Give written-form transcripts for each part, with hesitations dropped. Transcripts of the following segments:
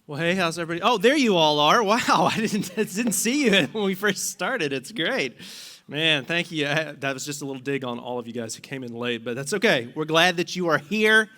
Well, hey, how's everybody? Oh, there you all are. Wow, I didn't see you when we first started. It's great. Man, thank you. That was just a little dig on all of you guys who came in late, but that's okay. We're glad that you are here.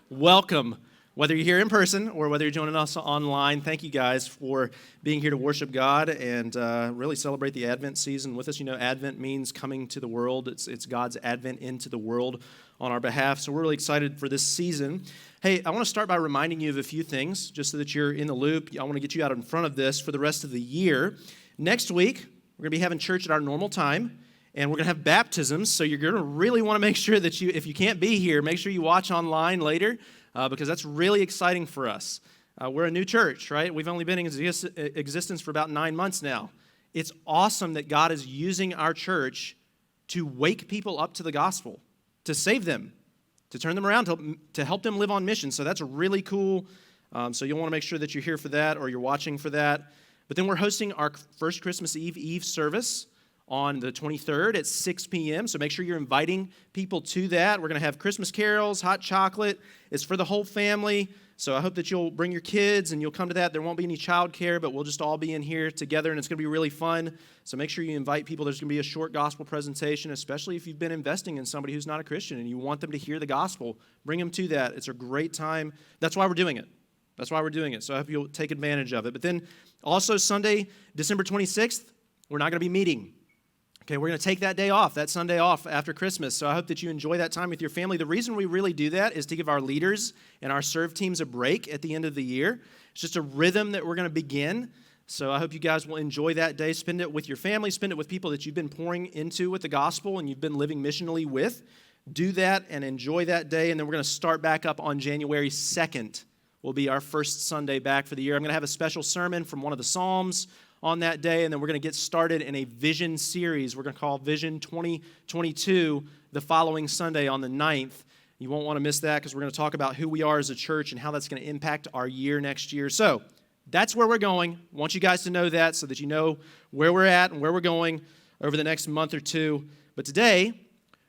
Welcome. Whether you're here in person or whether you're joining us online, thank you guys for being here to worship God and really celebrate the Advent season with us. You know, Advent means coming to the world. It's God's advent into the world on our behalf. So we're really excited for this season. Hey, I want to start by reminding you of a few things just so that you're in the loop. I want to get you out in front of this for the rest of the year. Next week, we're going to be having church at our normal time, and we're going to have baptisms. So you're going to really want to make sure that if you can't be here, make sure you watch online later. Because that's really exciting for us. We're a new church, right? We've only been in existence for about 9 months now. It's awesome that God is using our church to wake people up to the gospel, to save them, to turn them around, to help them live on mission. So that's really cool. So you'll want to make sure that you're here for that or you're watching for that. But then we're hosting our first Christmas Eve service on the 23rd at 6 p.m., so make sure you're inviting people to that. We're going to have Christmas carols, hot chocolate. It's for the whole family, so I hope that you'll bring your kids and you'll come to that. There won't be any childcare, but we'll just all be in here together, and it's going to be really fun. So make sure you invite people. There's going to be a short gospel presentation, especially if you've been investing in somebody who's not a Christian and you want them to hear the gospel. Bring them to that. It's a great time. That's why we're doing it. So I hope you'll take advantage of it. But then also Sunday, December 26th, we're not going to be meeting. Okay, we're going to take that day off, that Sunday off after Christmas. So I hope that you enjoy that time with your family. The reason we really do that is to give our leaders and our serve teams a break at the end of the year. It's just a rhythm that we're going to begin. So I hope you guys will enjoy that day. Spend it with your family. Spend it with people that you've been pouring into with the gospel and you've been living missionally with. Do that and enjoy that day. And then we're going to start back up on January 2nd. Will be our first Sunday back for the year. I'm going to have a special sermon from one of the Psalms on that day, and then we're going to get started in a vision series we're going to call Vision 2022 the following Sunday on the 9th. You won't want to miss that because we're going to talk about who we are as a church and how that's going to impact our year next year. So that's where we're going. I want you guys to know that so that you know where we're at and where we're going over the next month or two. But today,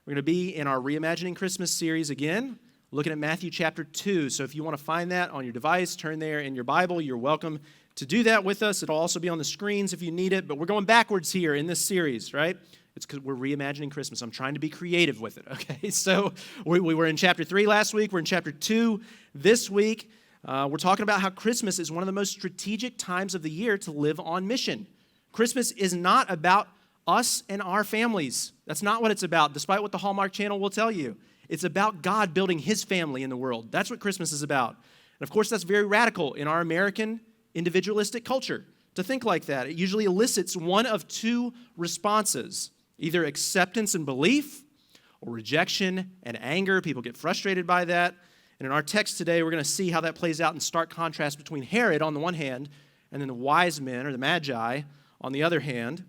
we're going to be in our Reimagining Christmas series again, looking at Matthew chapter 2. So if you want to find that on your device, turn there in your Bible. You're welcome to do that with us. It'll also be on the screens if you need it, but we're going backwards here in this series, right? It's because we're reimagining Christmas. I'm trying to be creative with it, okay? So we were in chapter 3 last week. We're in chapter 2 this week. We're talking about how Christmas is one of the most strategic times of the year to live on mission. Christmas is not about us and our families. That's not what it's about, despite what the Hallmark Channel will tell you. It's about God building His family in the world. That's what Christmas is about. And of course, that's very radical in our American individualistic culture to think like that. It usually elicits one of two responses, either acceptance and belief or rejection and anger. People get frustrated by that. And in our text today, we're going to see how that plays out in stark contrast between Herod on the one hand and then the wise men or the Magi on the other hand.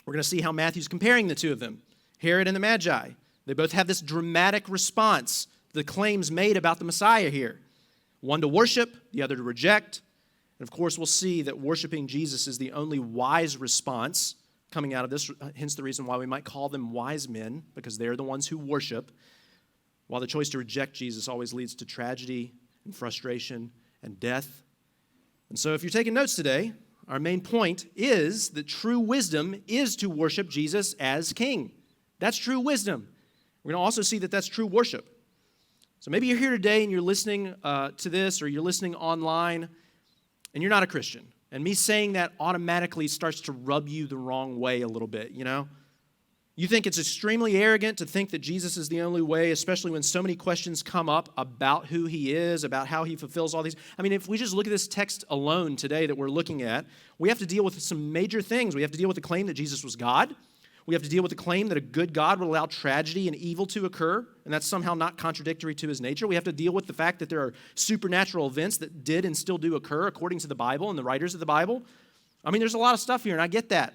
We're going to see how Matthew's comparing the two of them, Herod and the Magi. They both have this dramatic response to the claims made about the Messiah here. One to worship, the other to reject. And of course, we'll see that worshiping Jesus is the only wise response coming out of this, hence the reason why we might call them wise men, because they're the ones who worship, while the choice to reject Jesus always leads to tragedy and frustration and death. And so if you're taking notes today, our main point is that true wisdom is to worship Jesus as King. That's true wisdom. We're going to also see that that's true worship. So maybe you're here today and you're listening to this, or you're listening online, and you're not a Christian. And me saying that automatically starts to rub you the wrong way a little bit, you know? You think it's extremely arrogant to think that Jesus is the only way, especially when so many questions come up about who He is, about how He fulfills all these. I mean, if we just look at this text alone today that we're looking at, we have to deal with some major things. We have to deal with the claim that Jesus was God. We have to deal with the claim that a good God would allow tragedy and evil to occur, and that's somehow not contradictory to His nature. We have to deal with the fact that there are supernatural events that did and still do occur according to the Bible and the writers of the Bible. I mean, there's a lot of stuff here, and I get that.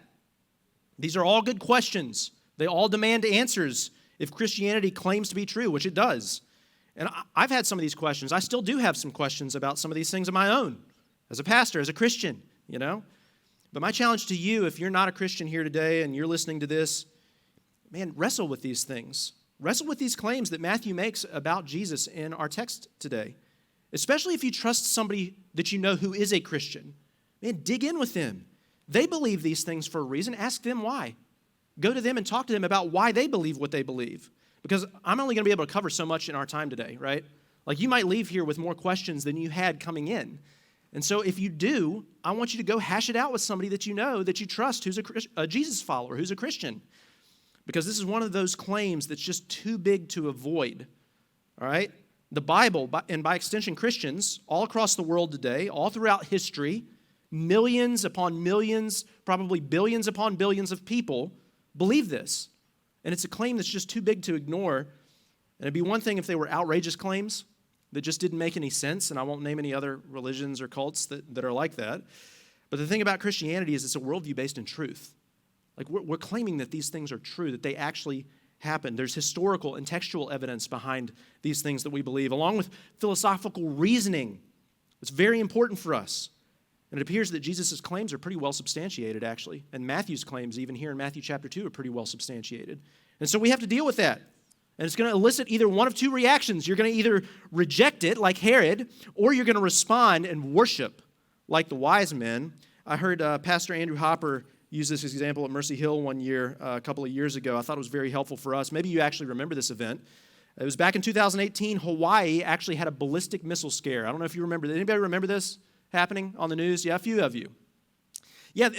These are all good questions. They all demand answers if Christianity claims to be true, which it does. And I've had some of these questions. I still do have some questions about some of these things of my own as a pastor, as a Christian, you know. But my challenge to you, if you're not a Christian here today and you're listening to this, man, wrestle with these things. Wrestle with these claims that Matthew makes about Jesus in our text today, especially if you trust somebody that you know who is a Christian. Man, dig in with them. They believe these things for a reason. Ask them why. Go to them and talk to them about why they believe what they believe. Because I'm only going to be able to cover so much in our time today, right? Like you might leave here with more questions than you had coming in. And so if you do, I want you to go hash it out with somebody that you know, that you trust, who's a Jesus follower, who's a Christian. Because this is one of those claims that's just too big to avoid, all right? The Bible, and by extension Christians, all across the world today, all throughout history, millions upon millions, probably billions upon billions of people believe this. And it's a claim that's just too big to ignore. And it'd be one thing if they were outrageous claims that just didn't make any sense, and I won't name any other religions or cults that are like that. But the thing about Christianity is it's a worldview based in truth. Like we're claiming that these things are true, that they actually happened. There's historical and textual evidence behind these things that we believe, along with philosophical reasoning. It's very important for us. And it appears that Jesus' claims are pretty well substantiated, actually. And Matthew's claims, even here in Matthew chapter 2, are pretty well substantiated. And so we have to deal with that. And it's going to elicit either one of two reactions. You're going to either reject it, like Herod, or you're going to respond and worship, like the wise men. I heard Pastor Andrew Hopper use this example at Mercy Hill one year, a couple of years ago. I thought it was very helpful for us. Maybe you actually remember this event. It was back in 2018. Hawaii actually had a ballistic missile scare. I don't know if you remember. Anybody remember this happening on the news? Yeah, a few of you. Yeah,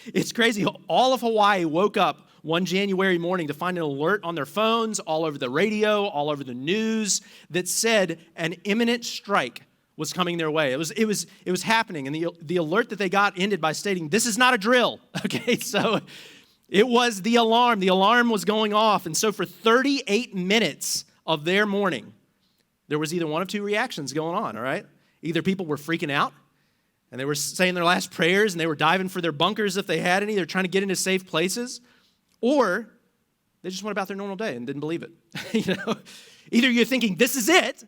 it's crazy. All of Hawaii woke up one January morning to find an alert on their phones, all over the radio, all over the news, that said an imminent strike was coming their way. It was happening, and the alert that they got ended by stating, "This is not a drill." Okay, so it was the alarm. The alarm was going off, and so for 38 minutes of their morning, there was either one of two reactions going on. All right, either people were freaking out, and they were saying their last prayers, and they were diving for their bunkers if they had any. They're trying to get into safe places. Or they just went about their normal day and didn't believe it. Either you're thinking, this is it,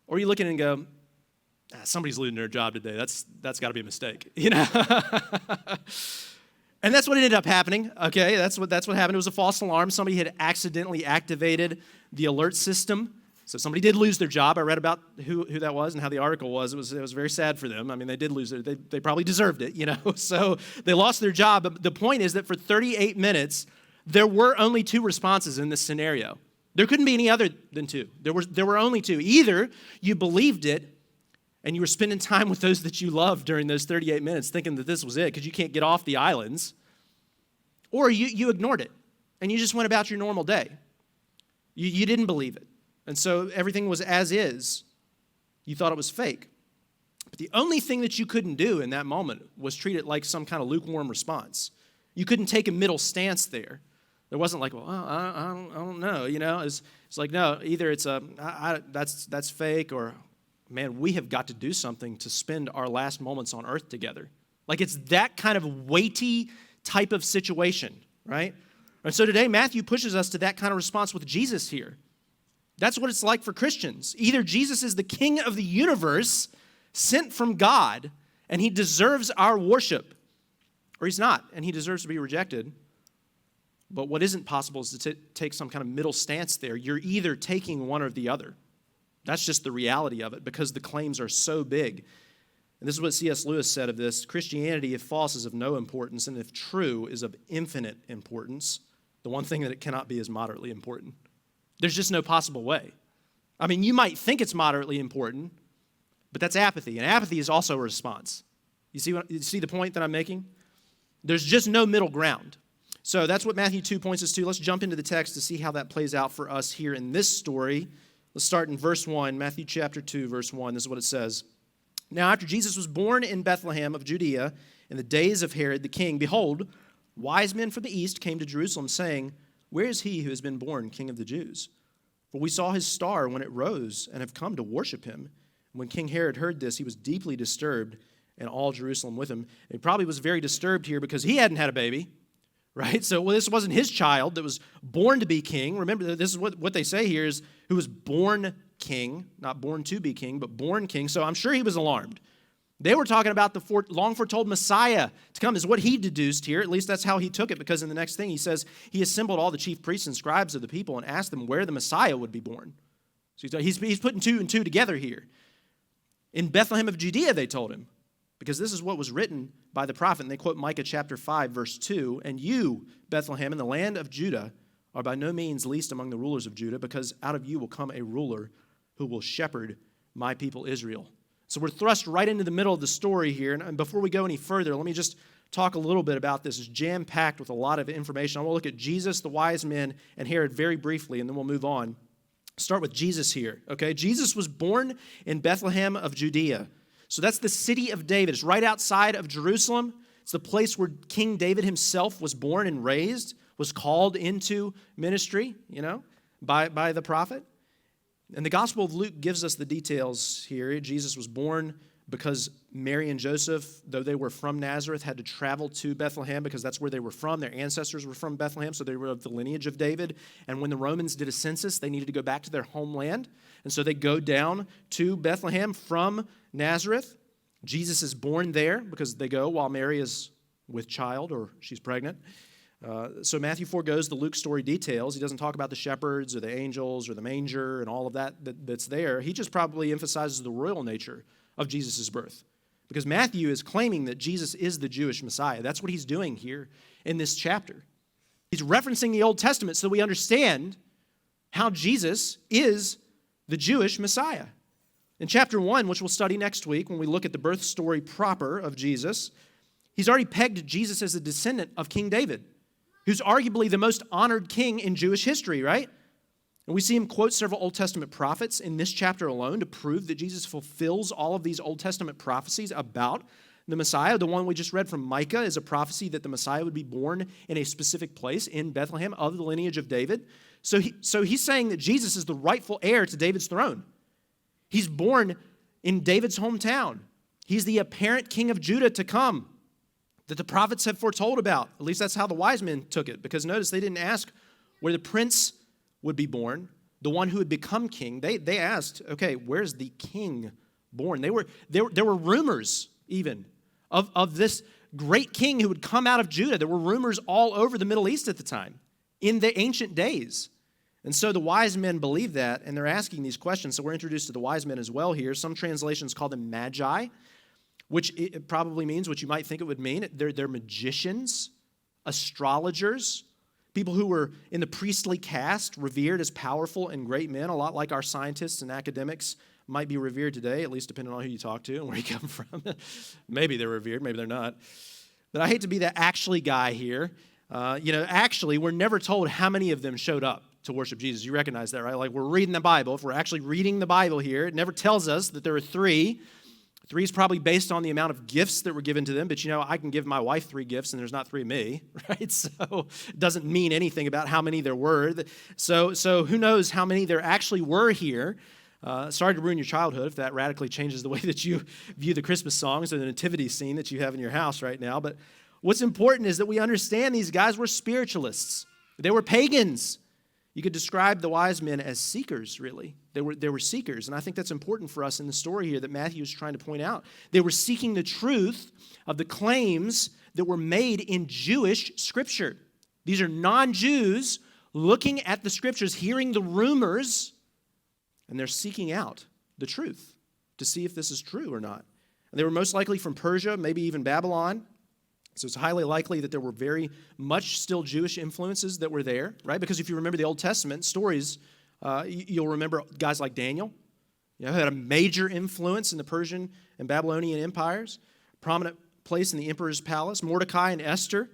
or you look at it and go, somebody's losing their job today. That's got to be a mistake. And that's what ended up happening. Okay, that's what happened. It was a false alarm. Somebody had accidentally activated the alert system. So somebody did lose their job. I read about who that was and how the article was. It was very sad for them. I mean, they did lose it. They probably deserved it, So they lost their job. But the point is that for 38 minutes, there were only two responses in this scenario. There couldn't be any other than two. There were only two. Either you believed it and you were spending time with those that you loved during those 38 minutes thinking that this was it because you can't get off the islands, or you ignored it and you just went about your normal day. You didn't believe it. And so everything was as is. You thought it was fake. But the only thing that you couldn't do in that moment was treat it like some kind of lukewarm response. You couldn't take a middle stance there. There wasn't like, well, I don't know, It's like, no, either it's that's fake, or, man, we have got to do something to spend our last moments on earth together. Like it's that kind of weighty type of situation, right? And so today Matthew pushes us to that kind of response with Jesus here. That's what it's like for Christians. Either Jesus is the King of the universe, sent from God, and he deserves our worship, or he's not, and he deserves to be rejected. But what isn't possible is to take some kind of middle stance there. You're either taking one or the other. That's just the reality of it, because the claims are so big. And this is what C.S. Lewis said of this: Christianity, if false, is of no importance, and if true, is of infinite importance. The one thing that it cannot be is moderately important. There's just no possible way. I mean, you might think it's moderately important, but that's apathy, and apathy is also a response. You see the point that I'm making? There's just no middle ground. So that's what Matthew 2 points us to. Let's jump into the text to see how that plays out for us here in this story. Let's start in verse 1, Matthew chapter 2, verse 1. This is what it says. Now, after Jesus was born in Bethlehem of Judea in the days of Herod the king, behold, wise men from the east came to Jerusalem, saying, "Where is he who has been born King of the Jews? For we saw his star when it rose and have come to worship him." And when King Herod heard this, he was deeply disturbed, and all Jerusalem with him. He probably was very disturbed here because he hadn't had a baby, right? So this wasn't his child that was born to be king. Remember, this is what they say here is who was born king, not born to be king, but born king. So I'm sure he was alarmed. They were talking about the long foretold Messiah to come, is what he deduced here. At least that's how he took it, because in the next thing he says, he assembled all the chief priests and scribes of the people and asked them where the Messiah would be born. So he's putting two and two together here. In Bethlehem of Judea, they told him, because this is what was written by the prophet. And they quote Micah chapter 5, verse 2. And you, Bethlehem, in the land of Judah, are by no means least among the rulers of Judah, because out of you will come a ruler who will shepherd my people Israel. So we're thrust right into the middle of the story here. And before we go any further, let me just talk a little bit about this. It's jam-packed with a lot of information. I want to look at Jesus, the wise men, and Herod very briefly, and then we'll move on. Start with Jesus here, okay? Jesus was born in Bethlehem of Judea. So that's the city of David. It's right outside of Jerusalem. It's the place where King David himself was born and raised, was called into ministry, by the prophet. And the Gospel of Luke gives us the details here. Jesus was born because Mary and Joseph, though they were from Nazareth, had to travel to Bethlehem because that's where they were from. Their ancestors were from Bethlehem, so they were of the lineage of David. And when the Romans did a census, they needed to go back to their homeland. And so they go down to Bethlehem from Nazareth. Jesus is born there because they go while Mary is with child or she's pregnant. So Matthew foregoes the Luke story details. He doesn't talk about the shepherds or the angels or the manger and all of that's there. He just probably emphasizes the royal nature of Jesus' birth, because Matthew is claiming that Jesus is the Jewish Messiah. That's what he's doing here in this chapter. He's referencing the Old Testament so we understand how Jesus is the Jewish Messiah. In chapter 1, which we'll study next week when we look at the birth story proper of Jesus, he's already pegged Jesus as a descendant of King David, who's arguably the most honored king in Jewish history, right? And we see him quote several Old Testament prophets in this chapter alone to prove that Jesus fulfills all of these Old Testament prophecies about the Messiah. The one we just read from Micah is a prophecy that the Messiah would be born in a specific place in Bethlehem of the lineage of David. So he's saying that Jesus is the rightful heir to David's throne. He's born in David's hometown. He's the apparent king of Judah to come that the prophets have foretold about. At least that's how the wise men took it, because notice they didn't ask where the prince would be born, the one who would become king. They asked, okay, where's the king born? There were rumors even of this great king who would come out of Judah. There were rumors all over the Middle East at the time, in the ancient days. And so the wise men believe that, and they're asking these questions. So we're introduced to the wise men as well here. Some translations call them magi, which it probably means what you might think it would mean. They're magicians, astrologers, people who were in the priestly caste, revered as powerful and great men, a lot like our scientists and academics might be revered today, at least depending on who you talk to and where you come from. Maybe they're revered, maybe they're not. But I hate to be the actually guy here. Actually, we're never told how many of them showed up to worship Jesus. You recognize that, right? Like, we're reading the Bible. If we're actually reading the Bible here, it never tells us that there are 3. 3 is probably based on the amount of gifts that were given to them, but I can give my wife 3 gifts and there's not 3 of me, right? So it doesn't mean anything about how many there were. So who knows how many there actually were here. Sorry to ruin your childhood if that radically changes the way that you view the Christmas songs or the nativity scene that you have in your house right now. But what's important is that we understand these guys were spiritualists. They were pagans. You could describe the wise men as seekers, really. They were seekers, and I think that's important for us in the story here that Matthew is trying to point out. They were seeking the truth of the claims that were made in Jewish Scripture. These are non-Jews looking at the Scriptures, hearing the rumors, and they're seeking out the truth to see if this is true or not. And they were most likely from Persia, maybe even Babylon. So it's highly likely that there were very much still Jewish influences that were there, right? Because if you remember the Old Testament stories, you'll remember guys like Daniel, who had a major influence in the Persian and Babylonian empires, prominent place in the emperor's palace. Mordecai and Esther,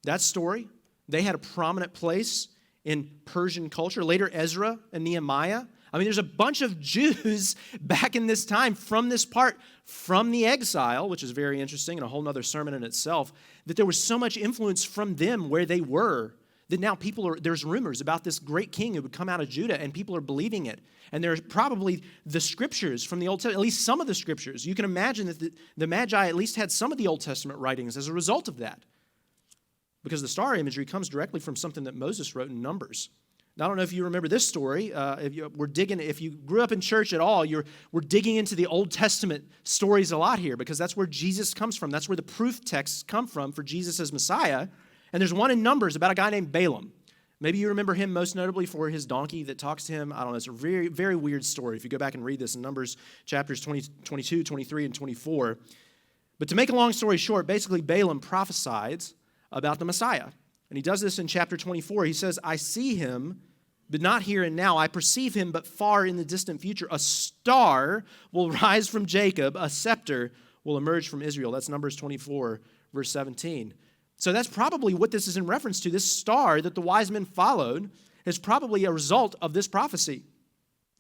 that story, they had a prominent place in Persian culture. Later, Ezra and Nehemiah. I mean, there's a bunch of Jews back in this time from this part, from the exile, which is very interesting and a whole other sermon in itself, that there was so much influence from them where they were that now there's rumors about this great king who would come out of Judah, and people are believing it. And there's probably the scriptures from the Old Testament, at least some of the scriptures. You can imagine that the Magi at least had some of the Old Testament writings as a result of that, because the star imagery comes directly from something that Moses wrote in Numbers. Now, I don't know if you remember this story. If you grew up in church at all, we're digging into the Old Testament stories a lot here, because that's where Jesus comes from. That's where the proof texts come from for Jesus as Messiah. And there's one in Numbers about a guy named Balaam. Maybe you remember him most notably for his donkey that talks to him. I don't know. It's a very, very weird story if you go back and read this in Numbers chapters 22, 23, and 24. But to make a long story short, basically Balaam prophesied about the Messiah. And he does this in chapter 24. He says, I see him, but not here and now. I perceive him, but far in the distant future. A star will rise from Jacob. A scepter will emerge from Israel. That's Numbers 24, verse 17. So that's probably what this is in reference to. This star that the wise men followed is probably a result of this prophecy.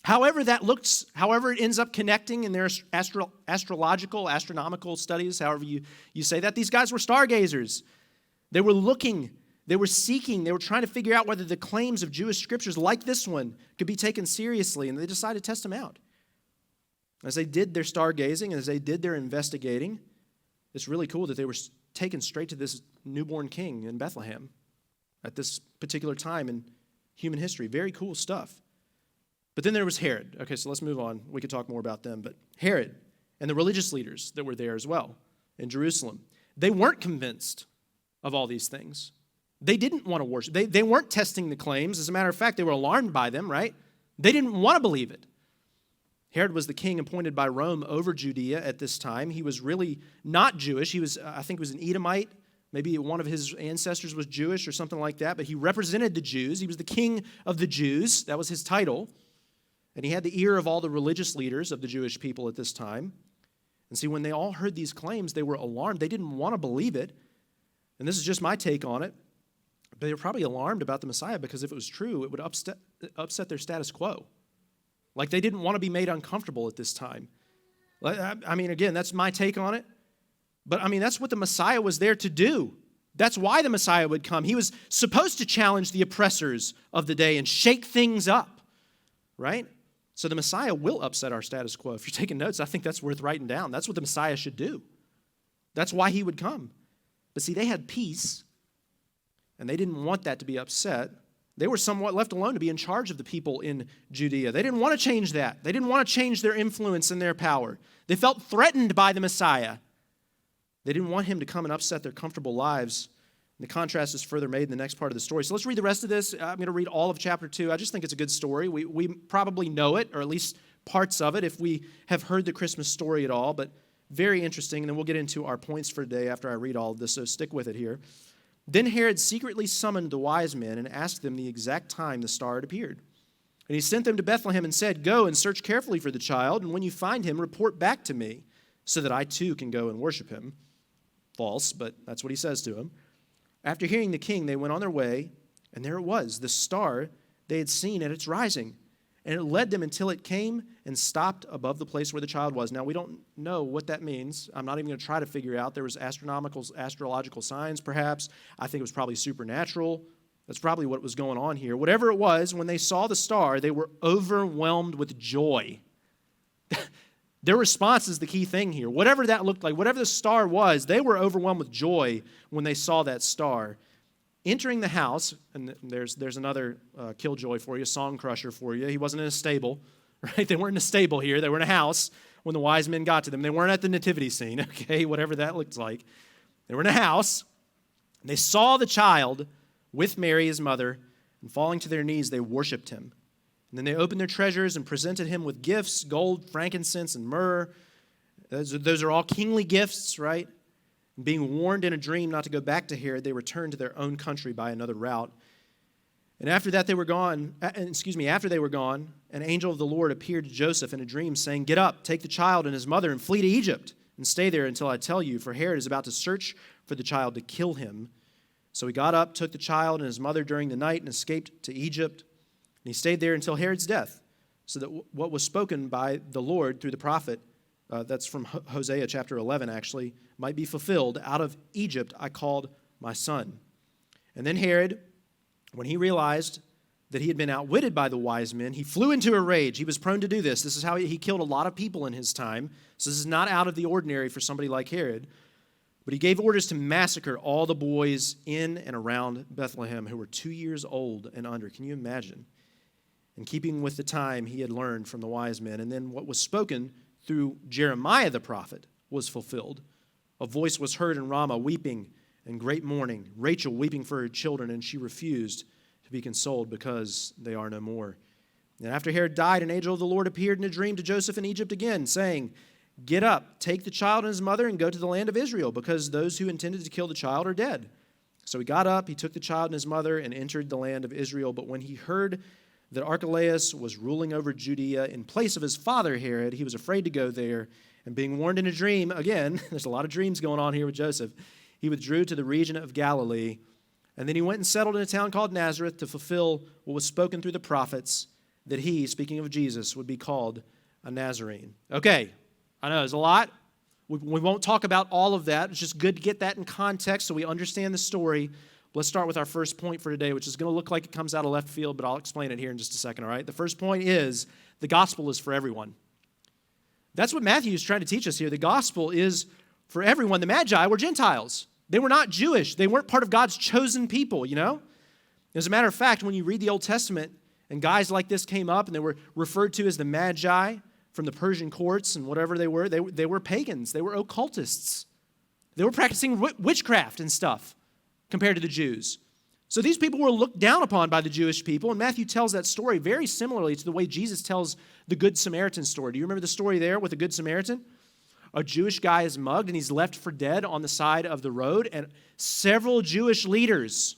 However that looks, however it ends up connecting in their astronomical studies, however you say that, these guys were stargazers. They were looking, they were seeking, they were trying to figure out whether the claims of Jewish scriptures like this one could be taken seriously, and they decided to test them out. As they did their stargazing, as they did their investigating, it's really cool that they were taken straight to this newborn king in Bethlehem at this particular time in human history. Very cool stuff. But then there was Herod. Okay, so let's move on. We could talk more about them. But Herod and the religious leaders that were there as well in Jerusalem, they weren't convinced of all these things. They didn't want to worship. They weren't testing the claims. As a matter of fact, they were alarmed by them, right? They didn't want to believe it. Herod was the king appointed by Rome over Judea at this time. He was really not Jewish. He was, I think, was an Edomite. Maybe one of his ancestors was Jewish or something like that. But he represented the Jews. He was the king of the Jews. That was his title. And he had the ear of all the religious leaders of the Jewish people at this time. And see, when they all heard these claims, they were alarmed. They didn't want to believe it. And this is just my take on it. But they were probably alarmed about the Messiah because if it was true, it would upset their status quo. Like they didn't want to be made uncomfortable at this time. I mean, again, that's my take on it. But I mean, that's what the Messiah was there to do. That's why the Messiah would come. He was supposed to challenge the oppressors of the day and shake things up, right? So the Messiah will upset our status quo. If you're taking notes, I think that's worth writing down. That's what the Messiah should do. That's why he would come. But see, they had peace, and they didn't want that to be upset. They were somewhat left alone to be in charge of the people in Judea. They didn't want to change that. They didn't want to change their influence and their power. They felt threatened by the Messiah. They didn't want him to come and upset their comfortable lives. And the contrast is further made in the next part of the story. So let's read the rest of this. I'm going to read all of chapter 2. I just think it's a good story. We probably know it, or at least parts of it, if we have heard the Christmas story at all. But very interesting. And then we'll get into our points for today after I read all of this, so stick with it here. Then Herod secretly summoned the wise men and asked them the exact time the star had appeared. And he sent them to Bethlehem and said, "Go and search carefully for the child, and when you find him, report back to me, so that I too can go and worship him." False, but that's what he says to him. After hearing the king, they went on their way, and there it was, the star they had seen at its rising. And it led them until it came and stopped above the place where the child was. Now, we don't know what that means. I'm not even going to try to figure out. There was astrological signs, perhaps. I think it was probably supernatural. That's probably what was going on here. Whatever it was, when they saw the star, they were overwhelmed with joy. Their response is the key thing here. Whatever that looked like, whatever the star was, they were overwhelmed with joy when they saw that star. Entering the house, and there's another killjoy for you, song crusher for you. He wasn't in a stable, right? They weren't in a stable here. They were in a house when the wise men got to them. They weren't at the nativity scene, okay, whatever that looked like. They were in a house, and they saw the child with Mary, his mother, and falling to their knees, they worshiped him. And then they opened their treasures and presented him with gifts, gold, frankincense, and myrrh. Those are all kingly gifts, right? And being warned in a dream not to go back to Herod, they returned to their own country by another route. And after they were gone, an angel of the Lord appeared to Joseph in a dream, saying, "Get up, take the child and his mother, and flee to Egypt, and stay there until I tell you, for Herod is about to search for the child to kill him." So he got up, took the child and his mother during the night, and escaped to Egypt. And he stayed there until Herod's death, so that what was spoken by the Lord through the prophet, that's from Hosea chapter 11 actually, might be fulfilled. Out of Egypt I called my son. And then Herod, when he realized that he had been outwitted by the wise men, he flew into a rage. He was prone to do this. This is how he killed a lot of people in his time. So this is not out of the ordinary for somebody like Herod. But he gave orders to massacre all the boys in and around Bethlehem who were 2 years old and under. Can you imagine? In keeping with the time he had learned from the wise men. And then what was spoken through Jeremiah the prophet was fulfilled. A voice was heard in Ramah, weeping and great mourning, Rachel weeping for her children, and she refused be consoled because they are no more. And after Herod died, an angel of the Lord appeared in a dream to Joseph in Egypt again, saying, "Get up, take the child and his mother, and go to the land of Israel, because those who intended to kill the child are dead." So he got up, he took the child and his mother, and entered the land of Israel. But when he heard that Archelaus was ruling over Judea in place of his father Herod, he was afraid to go there. And being warned in a dream, again, there's a lot of dreams going on here with Joseph, he withdrew to the region of Galilee. And then he went and settled in a town called Nazareth to fulfill what was spoken through the prophets, that he, speaking of Jesus, would be called a Nazarene. Okay, I know there's a lot. We won't talk about all of that. It's just good to get that in context so we understand the story. Let's start with our first point for today, which is going to look like it comes out of left field, but I'll explain it here in just a second, all right? The first point is the gospel is for everyone. That's what Matthew is trying to teach us here. The gospel is for everyone. The Magi were Gentiles. They were not Jewish. They weren't part of God's chosen people, you know? As a matter of fact, when you read the Old Testament and guys like this came up and they were referred to as the Magi from the Persian courts and whatever they were pagans. They were occultists. They were practicing witchcraft and stuff compared to the Jews. So these people were looked down upon by the Jewish people, and Matthew tells that story very similarly to the way Jesus tells the Good Samaritan story. Do you remember the story there with the Good Samaritan? A Jewish guy is mugged, and he's left for dead on the side of the road, and several Jewish leaders,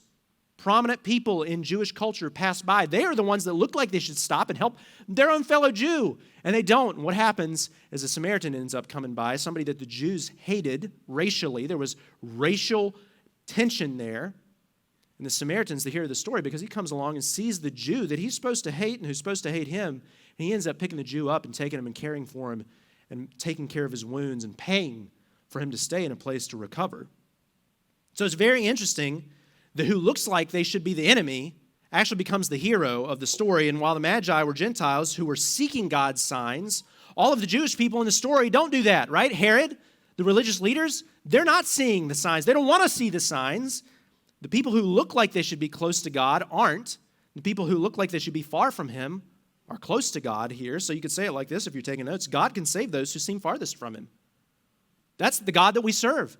prominent people in Jewish culture, pass by. They are the ones that look like they should stop and help their own fellow Jew, and they don't. And what happens is a Samaritan ends up coming by, somebody that the Jews hated racially. There was racial tension there. And the Samaritans, they hear the story because he comes along and sees the Jew that he's supposed to hate and who's supposed to hate him, and he ends up picking the Jew up and taking him and caring for him and taking care of his wounds and paying for him to stay in a place to recover. So it's very interesting that who looks like they should be the enemy actually becomes the hero of the story. And while the Magi were Gentiles who were seeking God's signs, all of the Jewish people in the story don't do that, right? Herod, the religious leaders, they're not seeing the signs. They don't want to see the signs. The people who look like they should be close to God aren't. The people who look like they should be far from him are close to God here. So you could say it like this if you're taking notes. God can save those who seem farthest from him. That's the God that we serve.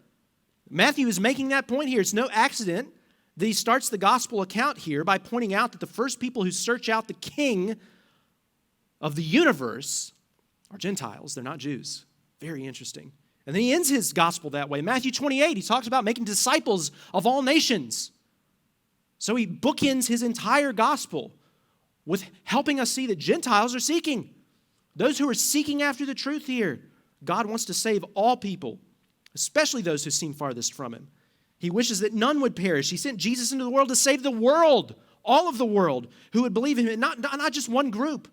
Matthew is making that point here. It's no accident that he starts the gospel account here by pointing out that the first people who search out the king of the universe are Gentiles. They're not Jews. Very interesting. And then he ends his gospel that way. Matthew 28, he talks about making disciples of all nations. So he bookends his entire gospel with helping us see that Gentiles are seeking. Those who are seeking after the truth here. God wants to save all people, especially those who seem farthest from him. He wishes that none would perish. He sent Jesus into the world to save the world, all of the world, who would believe in him. Not just one group,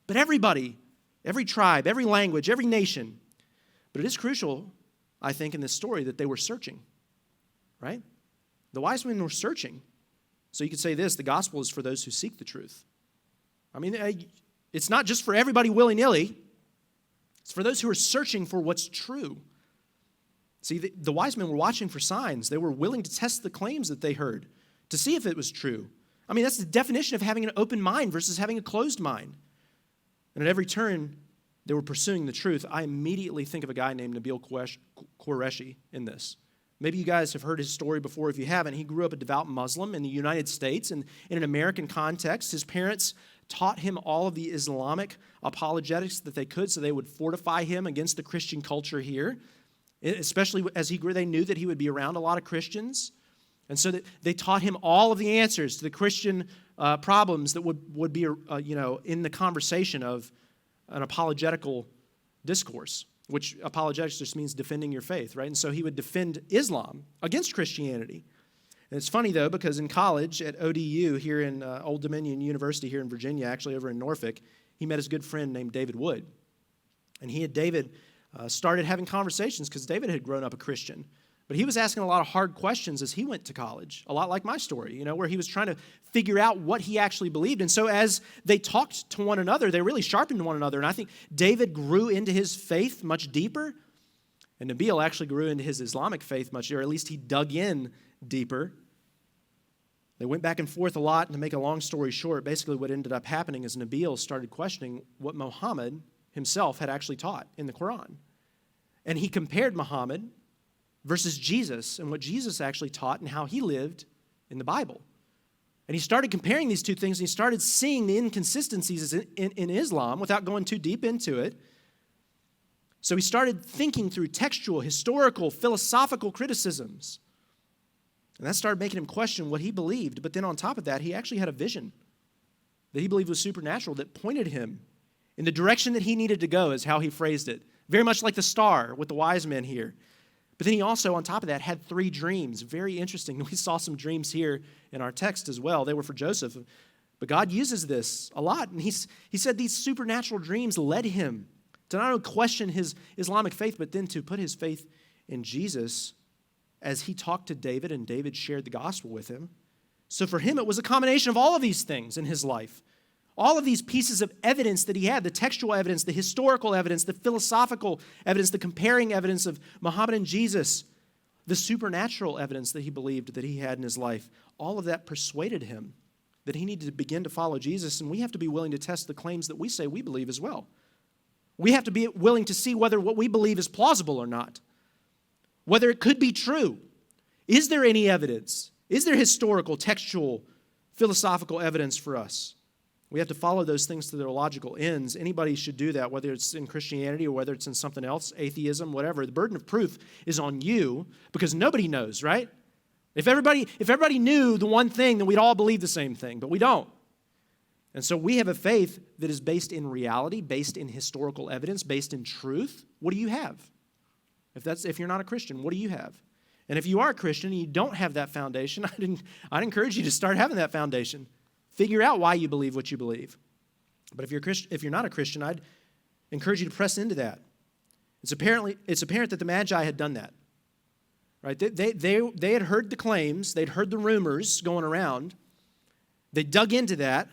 but everybody, every tribe, every language, every nation. But it is crucial, I think, in this story that they were searching, right? The wise men were searching. So you could say this, the gospel is for those who seek the truth. I mean, it's not just for everybody willy-nilly. It's for those who are searching for what's true. See, the wise men were watching for signs. They were willing to test the claims that they heard to see if it was true. I mean, that's the definition of having an open mind versus having a closed mind. And at every turn, they were pursuing the truth. I immediately think of a guy named Nabil Qureshi in this. Maybe you guys have heard his story before. If you haven't, he grew up a devout Muslim in the United States. And in an American context, his parents taught him all of the Islamic apologetics that they could so they would fortify him against the Christian culture here. Especially as he grew, they knew that he would be around a lot of Christians. And so that they taught him all of the answers to the Christian problems that would be in the conversation of an apologetical discourse, which apologetics just means defending your faith, right? And so he would defend Islam against Christianity. And it's funny, though, because in college at ODU here in Old Dominion University here in Virginia, actually over in Norfolk, he met his good friend named David Wood. And David started having conversations because David had grown up a Christian. But he was asking a lot of hard questions as he went to college, a lot like my story, where he was trying to figure out what he actually believed. And so as they talked to one another, they really sharpened one another. And I think David grew into his faith much deeper, and Nabil actually grew into his Islamic faith much deeper, or at least he dug in deeper. They went back and forth a lot, and to make a long story short, basically what ended up happening is Nabil started questioning what Muhammad himself had actually taught in the Quran. And he compared Muhammad versus Jesus and what Jesus actually taught and how he lived in the Bible. And he started comparing these two things, and he started seeing the inconsistencies in Islam without going too deep into it. So he started thinking through textual, historical, philosophical criticisms. And that started making him question what he believed. But then on top of that, he actually had a vision that he believed was supernatural that pointed him in the direction that he needed to go, is how he phrased it. Very much like the star with the wise men here. But then he also, on top of that, had 3 dreams. Very interesting. We saw some dreams here in our text as well. They were for Joseph. But God uses this a lot. And he said these supernatural dreams led him to not only question his Islamic faith, but then to put his faith in Jesus as he talked to David and David shared the gospel with him. So for him, it was a combination of all of these things in his life. All of these pieces of evidence that he had, the textual evidence, the historical evidence, the philosophical evidence, the comparing evidence of Muhammad and Jesus, the supernatural evidence that he believed that he had in his life, all of that persuaded him that he needed to begin to follow Jesus, and we have to be willing to test the claims that we say we believe as well. We have to be willing to see whether what we believe is plausible or not, whether it could be true. Is there any evidence? Is there historical, textual, philosophical evidence for us? We have to follow those things to their logical ends. Anybody should do that, whether it's in Christianity or whether it's in something else, atheism, whatever. The burden of proof is on you because nobody knows, right? If everybody knew the one thing, then we'd all believe the same thing, but we don't. And so we have a faith that is based in reality, based in historical evidence, based in truth. What do you have? If you're not a Christian, what do you have? And if you are a Christian and you don't have that foundation, I'd encourage you to start having that foundation. Figure out why you believe what you believe. But if you're not a Christian, I'd encourage you to press into that. It's apparent that the Magi had done that. Right? They had heard the claims, they'd heard the rumors going around. They dug into that,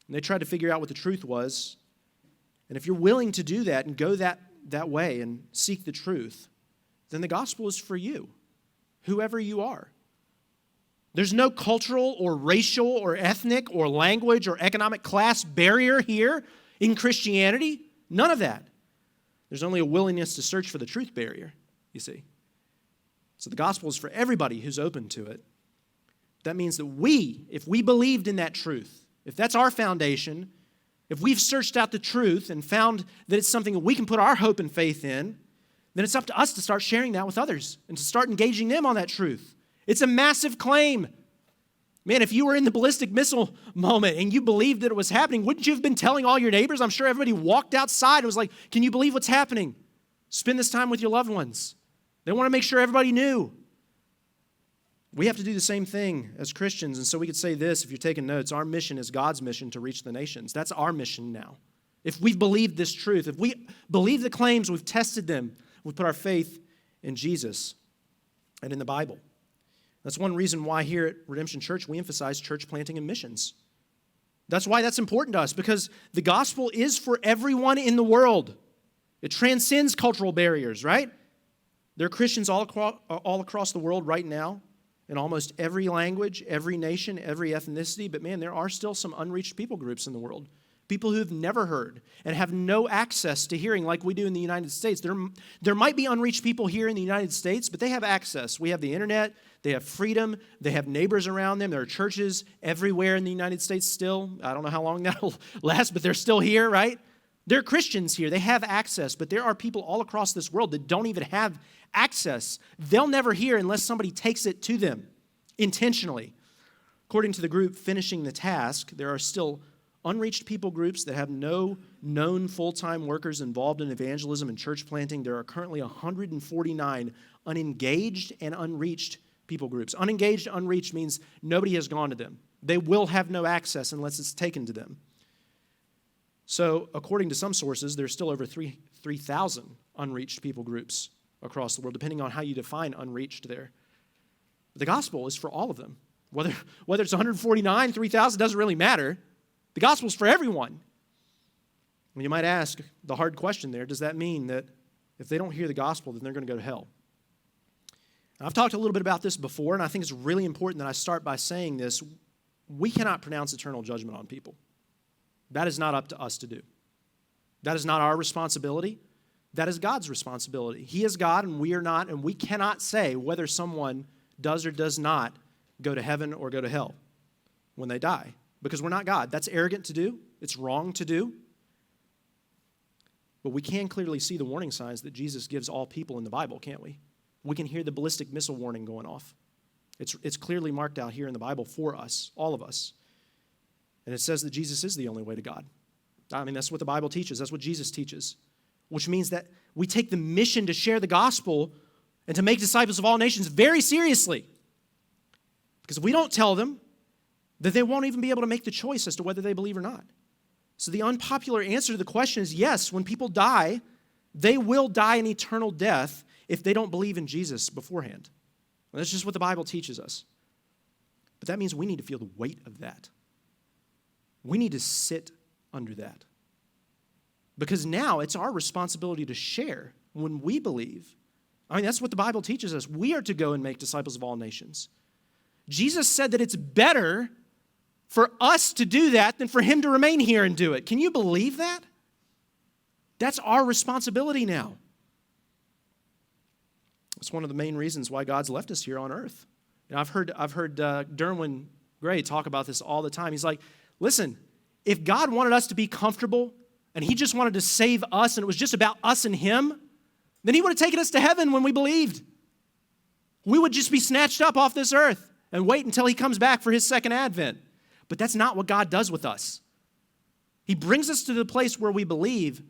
and they tried to figure out what the truth was. And if you're willing to do that and go that way and seek the truth, then the gospel is for you, whoever you are. There's no cultural or racial or ethnic or language or economic class barrier here in Christianity. None of that. There's only a willingness to search for the truth barrier, you see. So the gospel is for everybody who's open to it. That means that if we believed in that truth, if that's our foundation, if we've searched out the truth and found that it's something that we can put our hope and faith in, then it's up to us to start sharing that with others and to start engaging them on that truth. It's a massive claim. Man, if you were in the ballistic missile moment and you believed that it was happening, wouldn't you have been telling all your neighbors? I'm sure everybody walked outside and was like, can you believe what's happening? Spend this time with your loved ones. They want to make sure everybody knew. We have to do the same thing as Christians. And so we could say this, if you're taking notes, our mission is God's mission to reach the nations. That's our mission now. If we've believed this truth, if we believe the claims, we've tested them, we put our faith in Jesus and in the Bible. That's one reason why here at Redemption Church we emphasize church planting and missions. That's why that's important to us, because the gospel is for everyone in the world. It transcends cultural barriers, right? There are Christians all across the world right now, in almost every language, every nation, every ethnicity, but man, there are still some unreached people groups in the world. People who have never heard and have no access to hearing like we do in the United States. There might be unreached people here in the United States, but they have access. We have the internet. They have freedom. They have neighbors around them. There are churches everywhere in the United States still. I don't know how long that will last, but they're still here, right? There are Christians here. They have access, but there are people all across this world that don't even have access. They'll never hear unless somebody takes it to them intentionally. According to the group Finishing the Task, there are still unreached people groups that have no known full-time workers involved in evangelism and church planting. There are currently 149 unengaged and unreached people groups. Unengaged, unreached means nobody has gone to them. They will have no access unless it's taken to them. So, according to some sources, there's still over 3,000 unreached people groups across the world, depending on how you define unreached there. But the gospel is for all of them. Whether it's 149, 3,000, doesn't really matter. The gospel is for everyone. And you might ask the hard question there, does that mean that if they don't hear the gospel, then they're going to go to hell? Now, I've talked a little bit about this before, and I think it's really important that I start by saying this. We cannot pronounce eternal judgment on people. That is not up to us to do. That is not our responsibility. That is God's responsibility. He is God, and we are not, and we cannot say whether someone does or does not go to heaven or go to hell. when they die because we're not God. That's arrogant to do. It's wrong to do. But we can clearly see the warning signs that Jesus gives all people in the Bible, can't we? We can hear the ballistic missile warning going off. It's clearly marked out here in the Bible for us, all of us. And it says that Jesus is the only way to God. I mean, that's what the Bible teaches. That's what Jesus teaches, which means that we take the mission to share the gospel and to make disciples of all nations very seriously. Because if we don't tell them, then they won't even be able to make the choice as to whether they believe or not. So the unpopular answer to the question is yes, when people die, they will die an eternal death if they don't believe in Jesus beforehand. And that's just what the Bible teaches us. But that means we need to feel the weight of that. We need to sit under that. Because now it's our responsibility to share when we believe. I mean, that's what the Bible teaches us. We are to go and make disciples of all nations. Jesus said that it's better for us to do that than for him to remain here and do it. Can you believe that? That's our responsibility now. It's one of the main reasons why God's left us here on earth. And I've heard Derwin Gray talk about this all the time. He's like, listen, if God wanted us to be comfortable and he just wanted to save us and it was just about us and him, then he would have taken us to heaven when we believed. We would just be snatched up off this earth and wait until he comes back for his second advent. But that's not what God does with us. He brings us to the place where we believe,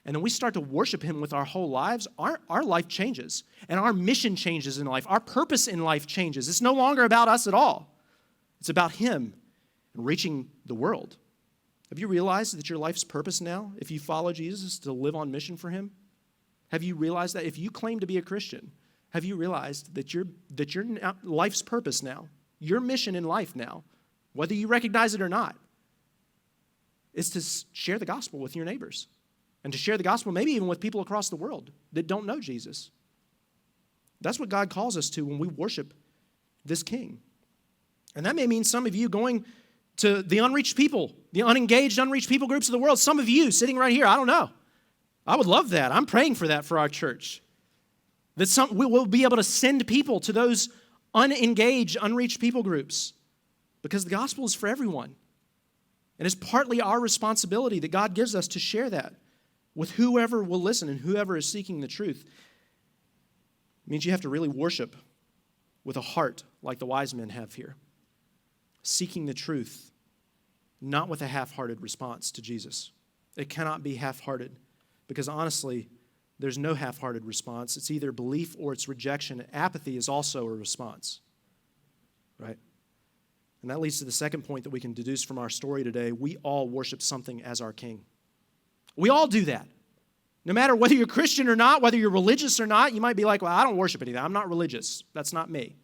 and then we start to worship him with our whole lives. Our life changes, and our mission changes in life. Our purpose in life changes. It's no longer about us at all. It's about him and reaching the world. Have you realized that your life's purpose now, if you follow Jesus, is to live on mission for him? Have you realized that? If you claim to be a Christian, have you realized that your life's purpose now, your mission in life now, whether you recognize it or not, is to share the gospel with your neighbors and to share the gospel maybe even with people across the world that don't know Jesus. That's what God calls us to when we worship this King. And that may mean some of you going to the unreached people, the unengaged, unreached people groups of the world. Some of you sitting right here, I don't know. I would love that. I'm praying for that for our church. That we'll be able to send people to those unengaged, unreached people groups. Because the gospel is for everyone. And it's partly our responsibility that God gives us to share that with whoever will listen and whoever is seeking the truth. It means you have to really worship with a heart like the wise men have here. Seeking the truth, not with a half-hearted response to Jesus. It cannot be half-hearted because honestly, there's no half-hearted response. It's either belief or it's rejection. Apathy is also a response, right? And that leads to the second point that we can deduce from our story today. We all worship something as our King. We all do that. No matter whether you're Christian or not, whether you're religious or not, you might be like, well, I don't worship anything. I'm not religious. That's not me.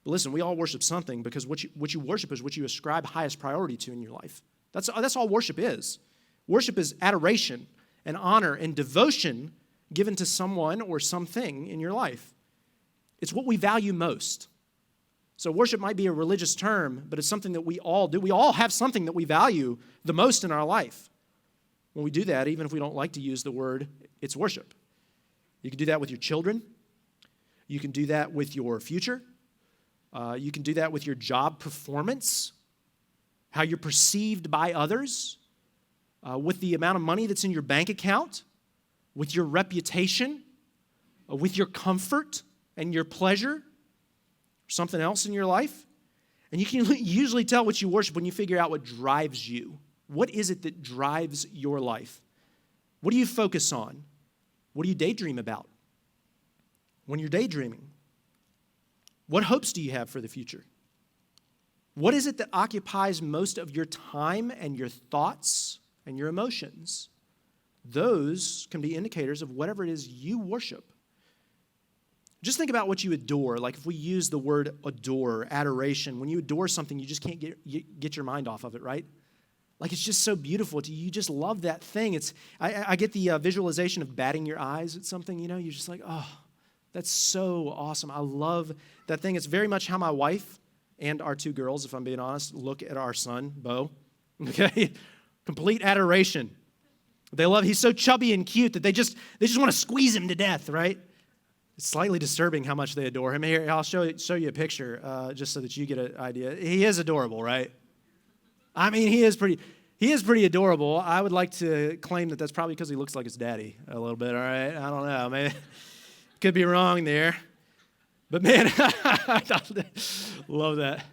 But listen, we all worship something because what you worship is what you ascribe highest priority to in your life. That's all worship is. Worship is adoration and honor and devotion given to someone or something in your life. It's what we value most. So worship might be a religious term, but it's something that we all do. We all have something that we value the most in our life. When we do that, even if we don't like to use the word, it's worship. You can do that with your children. You can do that with your future. You can do that with your job performance, how you're perceived by others, with the amount of money that's in your bank account, with your reputation, with your comfort and your pleasure, or something else in your life. And you can usually tell what you worship when you figure out what drives you. What is it that drives your life? What do you focus on? What do you daydream about? When you're daydreaming, what hopes do you have for the future? What is it that occupies most of your time and your thoughts and your emotions? Those can be indicators of whatever it is you worship. Just think about what you adore. Like if we use the word adore, adoration, when you adore something, you just can't get your mind off of it, right? Like it's just so beautiful. You just love that thing. I get the visualization of batting your eyes at something, you're just like, oh, that's so awesome. I love that thing. It's very much how my wife and our two girls, if I'm being honest, look at our son, Bo. Okay? Complete adoration. He's so chubby and cute that they just want to squeeze him to death, right? It's slightly disturbing how much they adore him. Here, I'll show you a picture just so that you get an idea. He is adorable, right? I mean, he is pretty adorable. I would like to claim that that's probably because he looks like his daddy a little bit, all right? I don't know. Maybe could be wrong there. But man, I love that.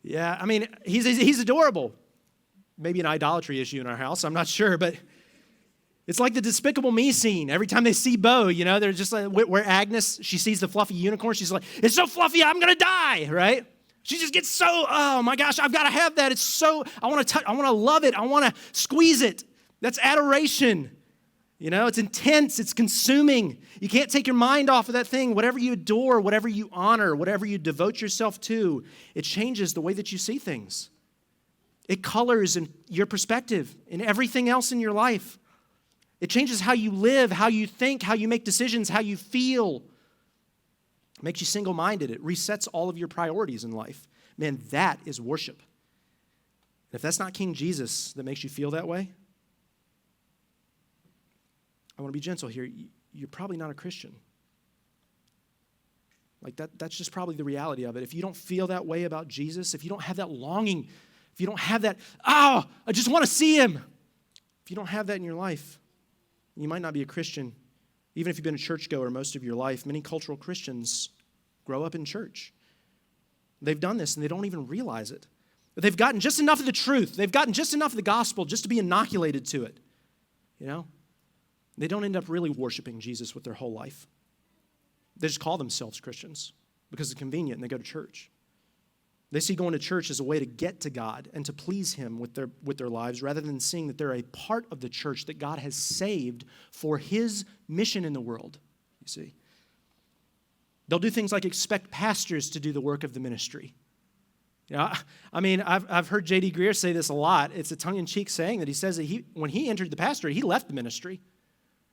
Yeah, I mean, he's adorable. Maybe an idolatry issue in our house, I'm not sure, but it's like the Despicable Me scene. Every time they see Bo, they're just like, where Agnes, she sees the fluffy unicorn, she's like, it's so fluffy, I'm going to die, right? She just gets so, oh my gosh, I've got to have that. It's so, I want to touch, I want to love it. I want to squeeze it. That's adoration. It's intense. It's consuming. You can't take your mind off of that thing. Whatever you adore, whatever you honor, whatever you devote yourself to, it changes the way that you see things. It colors in your perspective in everything else in your life. It changes how you live, how you think, how you make decisions, how you feel. It makes you single-minded. It resets all of your priorities in life. Man, that is worship. And if that's not King Jesus that makes you feel that way, I want to be gentle here. You're probably not a Christian. Like that's just probably the reality of it. If you don't feel that way about Jesus, if you don't have that longing, if you don't have that, I just want to see him. If you don't have that in your life, you might not be a Christian. Even if you've been a churchgoer most of your life, many cultural Christians grow up in church. They've done this and they don't even realize it. But they've gotten just enough of the truth. They've gotten just enough of the gospel just to be inoculated to it. They don't end up really worshiping Jesus with their whole life. They just call themselves Christians because it's convenient and they go to church. They see going to church as a way to get to God and to please him with their lives rather than seeing that they're a part of the church that God has saved for his mission in the world, you see. They'll do things like expect pastors to do the work of the ministry. I've heard J.D. Greear say this a lot. It's a tongue-in-cheek saying that he says that when he entered the pastorate, he left the ministry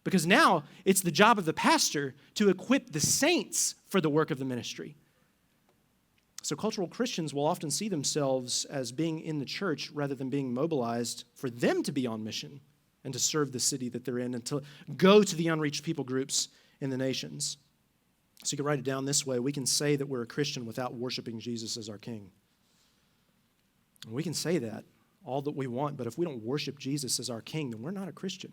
because now it's the job of the pastor to equip the saints for the work of the ministry. So cultural Christians will often see themselves as being in the church rather than being mobilized for them to be on mission and to serve the city that they're in and to go to the unreached people groups in the nations. So you can write it down this way. We can say that we're a Christian without worshiping Jesus as our King. And we can say that all that we want, but if we don't worship Jesus as our King, then we're not a Christian.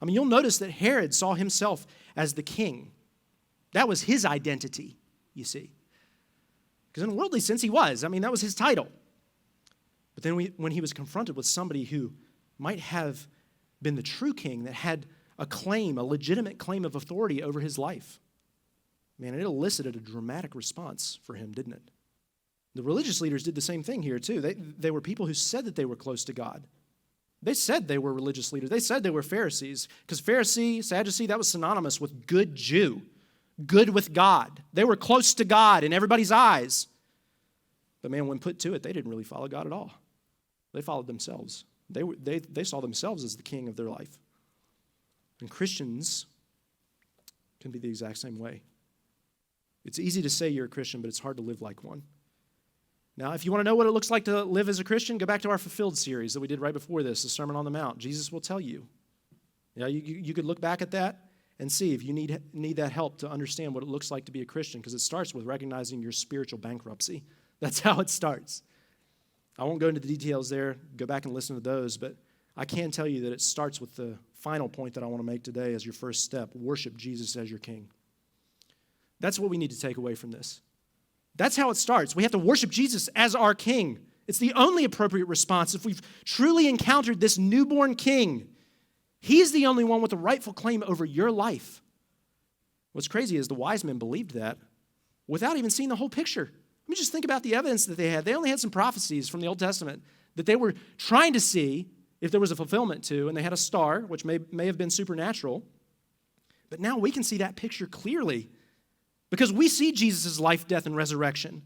You'll notice that Herod saw himself as the king. That was his identity, you see. Because in a worldly sense, he was. That was his title. But then when he was confronted with somebody who might have been the true king that had a legitimate claim of authority over his life, man, it elicited a dramatic response for him, didn't it? The religious leaders did the same thing here, too. They were people who said that they were close to God. They said they were religious leaders. They said they were Pharisees, because Pharisee, Sadducee, that was synonymous with good Jew. Good with God. They were close to God in everybody's eyes. But man, when put to it, they didn't really follow God at all. They followed themselves. They saw themselves as the king of their life. And Christians can be the exact same way. It's easy to say you're a Christian, but it's hard to live like one. Now, if you want to know what it looks like to live as a Christian, go back to our Fulfilled series that we did right before this, the Sermon on the Mount. Jesus will tell you. You could look back at that and see if you need that help to understand what it looks like to be a Christian, because it starts with recognizing your spiritual bankruptcy. That's how it starts. I won't go into the details there. Go back and listen to those, but I can tell you that it starts with the final point that I want to make today as your first step. Worship Jesus as your King. That's what we need to take away from this. That's how it starts. We have to worship Jesus as our King. It's the only appropriate response if we've truly encountered this newborn King. He's the only one with a rightful claim over your life. What's crazy is the wise men believed that without even seeing the whole picture. Just think about the evidence that they had. They only had some prophecies from the Old Testament that they were trying to see if there was a fulfillment to, and they had a star, which may have been supernatural. But now we can see that picture clearly because we see Jesus' life, death, and resurrection.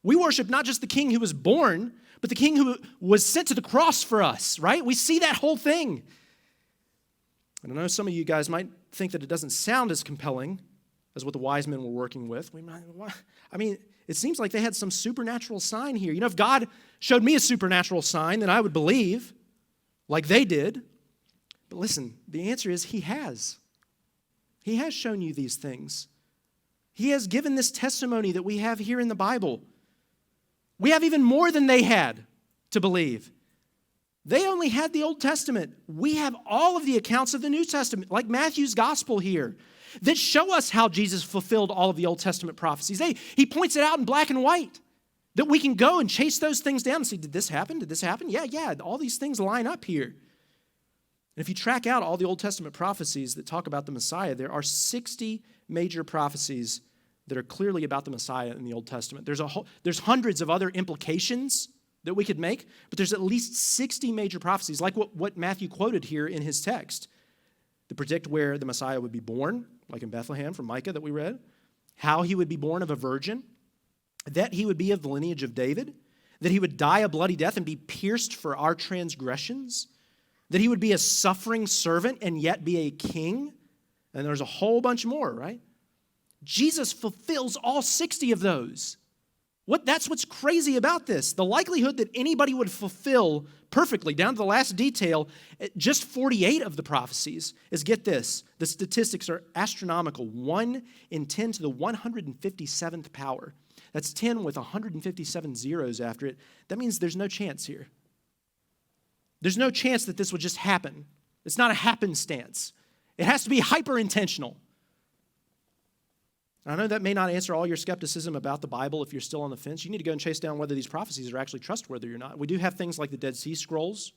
We worship not just the King who was born, but the King who was sent to the cross for us, right? We see that whole thing. And I know some of you guys might think that it doesn't sound as compelling as what the wise men were working with. It seems like they had some supernatural sign here. If God showed me a supernatural sign, then I would believe, like they did. But listen, the answer is he has. He has shown you these things. He has given this testimony that we have here in the Bible. We have even more than they had to believe. They only had the Old Testament. We have all of the accounts of the New Testament, like Matthew's gospel here, that show us how Jesus fulfilled all of the Old Testament prophecies. He points it out in black and white, that we can go and chase those things down and see, did this happen? Did this happen? Yeah, all these things line up here. And if you track out all the Old Testament prophecies that talk about the Messiah, there are 60 major prophecies that are clearly about the Messiah in the Old Testament. There's hundreds of other implications that we could make, but there's at least 60 major prophecies, like what Matthew quoted here in his text, that predict where the Messiah would be born, like in Bethlehem from Micah that we read, how he would be born of a virgin, that he would be of the lineage of David, that he would die a bloody death and be pierced for our transgressions, that he would be a suffering servant and yet be a king, and there's a whole bunch more, right? Jesus fulfills all 60 of those. That's what's crazy about this. The likelihood that anybody would fulfill perfectly, down to the last detail, just 48 of the prophecies is, get this, the statistics are astronomical. 1 in 10 to the 157th power. That's 10 with 157 zeros after it. That means there's no chance here. There's no chance that this would just happen. It's not a happenstance. It has to be hyper-intentional. I know that may not answer all your skepticism about the Bible if you're still on the fence. You need to go and chase down whether these prophecies are actually trustworthy or not. We do have things like the Dead Sea Scrolls.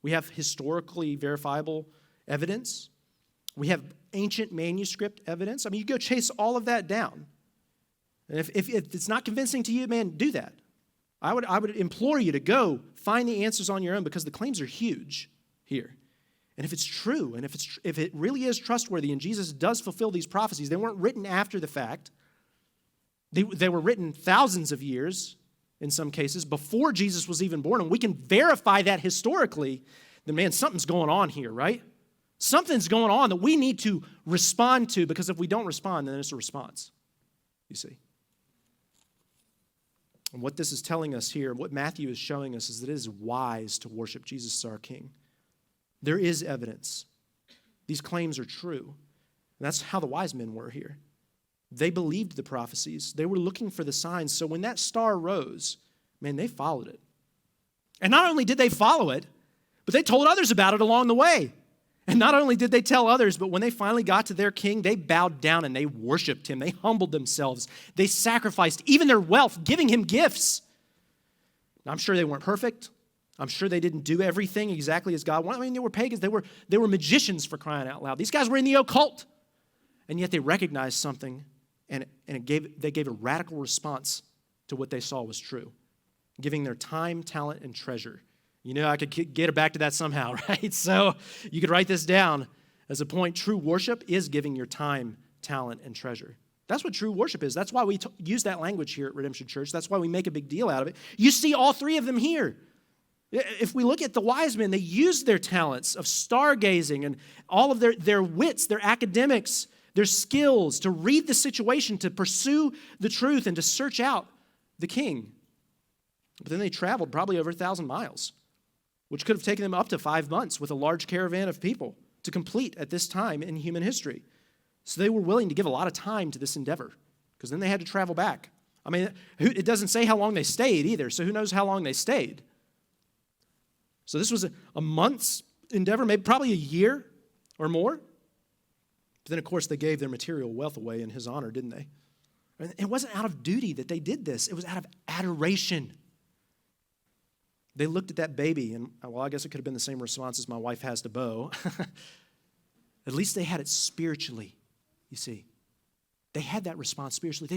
We have historically verifiable evidence. We have ancient manuscript evidence. I mean, you go chase all of that down. And if it's not convincing to you, man, do that. I would implore you to go find the answers on your own, because the claims are huge here. And if it's true, and if it really is trustworthy, and Jesus does fulfill these prophecies, they weren't written after the fact. They were written thousands of years, in some cases, before Jesus was even born, and we can verify that historically, then man, something's going on here, right? Something's going on that we need to respond to, because if we don't respond, then it's a response, you see. And what this is telling us here, what Matthew is showing us, is that it is wise to worship Jesus as our King. There is evidence. These claims are true. And that's how the wise men were here. They believed the prophecies. They were looking for the signs. So when that star rose, man, they followed it. And not only did they follow it, but they told others about it along the way. And not only did they tell others, but when they finally got to their king, they bowed down and they worshiped him. They humbled themselves. They sacrificed even their wealth, giving him gifts. Now, I'm sure they weren't perfect. I'm sure they didn't do everything exactly as God wanted. I mean, they were pagans. They were magicians, for crying out loud. These guys were in the occult. And yet they recognized something, and they gave a radical response to what they saw was true, giving their time, talent, and treasure. You know, I could get it back to that somehow, right? So you could write this down as a point. True worship is giving your time, talent, and treasure. That's what true worship is. That's why we use that language here at Redemption Church. That's why we make a big deal out of it. You see all three of them here. If we look at the wise men, they used their talents of stargazing and all of their wits, their academics, their skills to read the situation, to pursue the truth, and to search out the king. But then they traveled probably over 1,000 miles, which could have taken them up to 5 months with a large caravan of people to complete at this time in human history. So they were willing to give a lot of time to this endeavor, because then they had to travel back. I mean, it doesn't say how long they stayed either, so who knows how long they stayed. So this was a month's endeavor, maybe probably a year or more. But then, of course, they gave their material wealth away in his honor, didn't they? And it wasn't out of duty that they did this. It was out of adoration. They looked at that baby, and, well, I guess it could have been the same response as my wife has to Bo. At least they had it spiritually, you see. They had that response spiritually.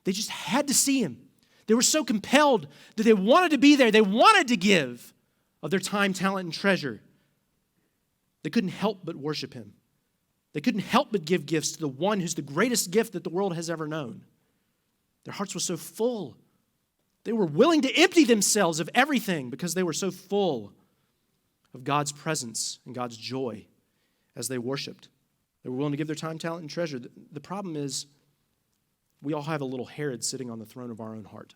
They just had to see him. They were so compelled that they wanted to be there. They wanted to give of their time, talent, and treasure. They couldn't help but worship him. They couldn't help but give gifts to the one who's the greatest gift that the world has ever known. Their hearts were so full. They were willing to empty themselves of everything because they were so full of God's presence and God's joy as they worshiped. They were willing to give their time, talent, and treasure. The problem is we all have a little Herod sitting on the throne of our own heart.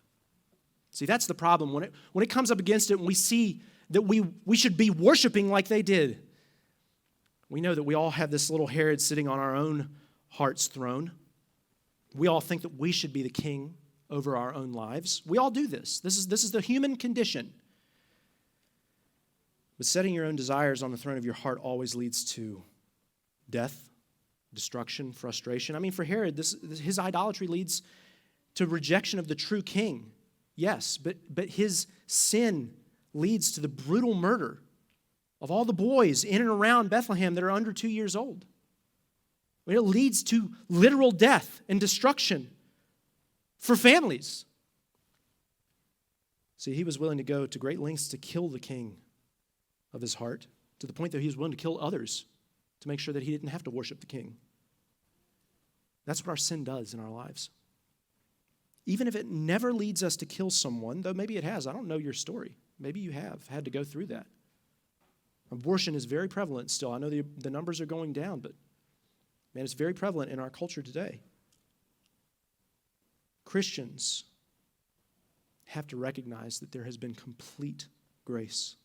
See, that's the problem. When it comes up against it and we see that we should be worshiping like they did, we know that we all have this little Herod sitting on our own heart's throne. We all think that we should be the king over our own lives. We all do this. This is the human condition. But setting your own desires on the throne of your heart always leads to death, destruction, frustration. I mean, for Herod, his idolatry leads to rejection of the true king. Yes, but his sin leads to the brutal murder of all the boys in and around Bethlehem that are under 2 years old. I mean, it leads to literal death and destruction for families. See, he was willing to go to great lengths to kill the king of his heart, to the point that he was willing to kill others to make sure that he didn't have to worship the king. That's what our sin does in our lives. Even if it never leads us to kill someone, though maybe it has. I don't know your story. Maybe you have had to go through that. Abortion is very prevalent still. I know the numbers are going down, but man, it's very prevalent in our culture today. Christians have to recognize that there has been complete grace.